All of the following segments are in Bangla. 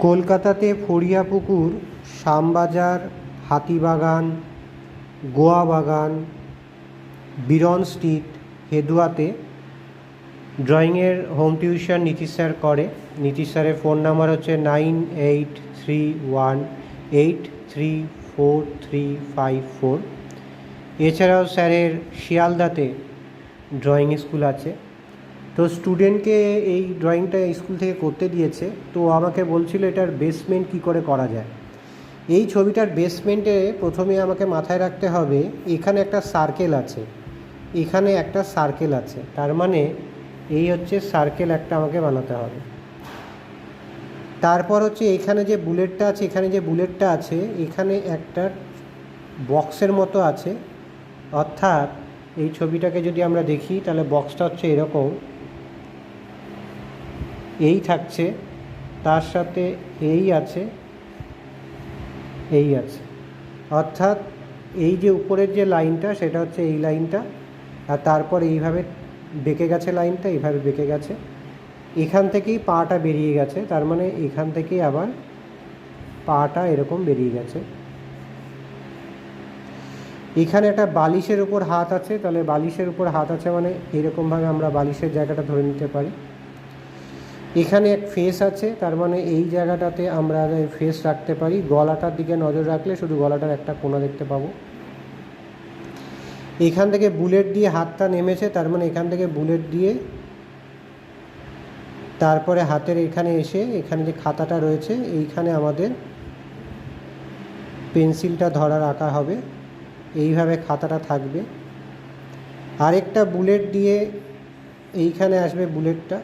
কলকাতাতে ফড়িয়াপুকুর, শ্যামবাজার, হাতিবাগান, গোয়া বাগান, বিরন স্ট্রিট, হেদুয়াতে ড্রয়িংয়ের হোম টিউশন নীতিশ স্যার করে। নীতিশ স্যারের ফোন নাম্বার হচ্ছে 9831834354। এছাড়াও স্যারের শিয়ালদাতে ড্রয়িং স্কুল আছে। তো স্টুডেন্টকে এই ড্রয়িংটা স্কুল থেকে করতে দিয়েছে, তো আমাকে বলছিল এটার বেসমেন্ট কী করে করা যায়। এই ছবিটার বেসমেন্টে প্রথমে আমাকে মাথায় রাখতে হবে এখানে একটা সার্কেল আছে, এখানে একটা সার্কেল আছে, তার মানে এই হচ্ছে সার্কেল একটা আমাকে বানাতে হবে। তারপর হচ্ছে এখানে যে বুলেটটা আছে, এখানে যে বুলেটটা আছে এখানে একটা বক্সের মতো আছে, অর্থাৎ এই ছবিটাকে যদি আমরা দেখি তাহলে বক্সটা হচ্ছে এরকম, এই থাকছে, তার সাথে এই আছে, এই আছে, অর্থাৎ এই যে উপরের যে লাইনটা সেটা হচ্ছে এই লাইনটা, আর তারপর এইভাবে বেঁকে গেছে লাইনটা, এইভাবে বেঁকে গেছে, এখান থেকেই পাটা বেরিয়ে গেছে, তার মানে এখান থেকেই আবার পাটা এরকম বেরিয়ে গেছে। এখানে একটা বালিশের উপর হাত আছে, তাহলে বালিশের উপর হাত আছে মানে এরকমভাবে আমরা বালিশের জায়গাটা ধরে নিতে পারি। এখানে এক ফেস আছে, তার মানে এই জায়গাটাতে আমরা ফেস রাখতে পারি। গলাটার দিকে নজর রাখলে শুধু গলাটার একটা কোণা দেখতে পাবো। এখান থেকে বুলেট দিয়ে হাতটা নেমেছে, তার মানে এখান থেকে বুলেট দিয়ে তারপরে হাতের এখানে এসে এখানে যে খাতাটা রয়েছে এইখানে আমাদের পেন্সিলটা ধরার আঁকা হবে, এইভাবে খাতাটা থাকবে। আরেকটা বুলেট দিয়ে এইখানে আসবে বুলেটটা,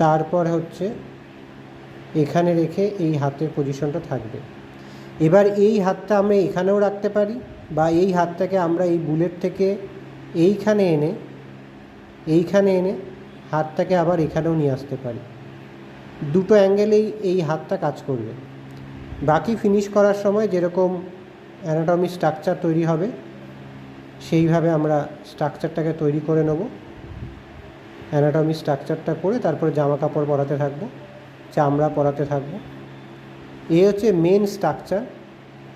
তারপর হচ্ছে এখানে রেখে এই হাতের পজিশনটা থাকবে। এবার এই হাতটা আমরা এখানেও রাখতে পারি, বা এই হাতটাকে আমরা এই বুলেট থেকে এইখানে এনে হাতটাকে আবার এখানেও নিয়ে আসতে পারি। দুটো অ্যাঙ্গেলেই এই হাতটা কাজ করবে। বাকি ফিনিশ করার সময় যেরকম অ্যানাটমি স্ট্রাকচার তৈরি হবে সেইভাবে আমরা স্ট্রাকচারটাকে তৈরি করে নেব। অ্যানাটমি স্ট্রাকচারটা করে তারপরে জামা কাপড় পরাতে থাকবো, চামড়া পরাতে থাকবো। এই হচ্ছে মেন স্ট্রাকচার।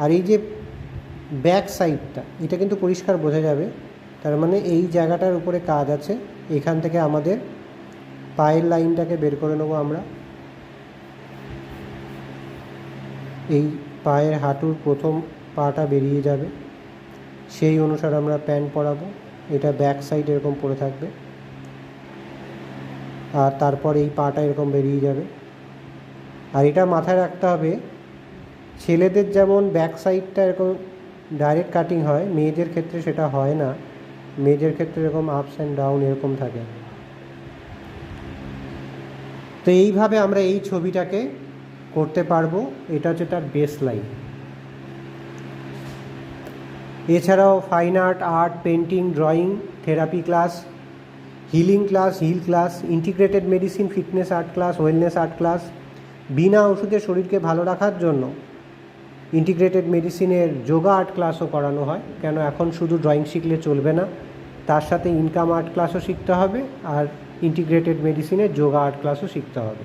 আর এই যে ব্যাক সাইডটা, এটা কিন্তু পরিষ্কার বোঝা যাবে, তার মানে এই জায়গাটার উপরে কাজ আছে। এখান থেকে আমাদের পায়ের লাইনটাকে বের করে নেবো আমরা। এই পায়ের হাঁটুর প্রথম পাটা বেরিয়ে যাবে, সেই অনুসারে আমরা প্যান্ট পরাবো। এটা ব্যাক সাইড এরকম পড়ে থাকবে, আর তারপর এই পাটা এরকম বেরিয়ে যাবে। আর এটা মাথায় রাখতে হবে, ছেলেদের যেমন ব্যাক সাইডটা এরকম ডাইরেক্ট কাটিং হয়, মেয়েদের ক্ষেত্রে সেটা হয় না। মেয়েদের ক্ষেত্রে এরকম আপস অ্যান্ড ডাউন এরকম থাকে। তো এইভাবে আমরা এই ছবিটাকে করতে পারবো। এটা হচ্ছে তার বেস লাইন। এছাড়াও fine art, painting, drawing, therapy class, healing class, heal class, integrated medicine, fitness art class, wellness art class, বিনা ওষুধে শরীরকে ভালো রাখার জন্য ইন্টিগ্রেটেড মেডিসিনের যোগা আর্ট ক্লাসও করানো হয়। কেন এখন শুধু ড্রয়িং শিখলে চলবে না, তার সাথে ইনকাম আর্ট ক্লাসও শিখতে হবে, আর ইন্টিগ্রেটেড মেডিসিনের যোগা আর্ট ক্লাসও শিখতে হবে।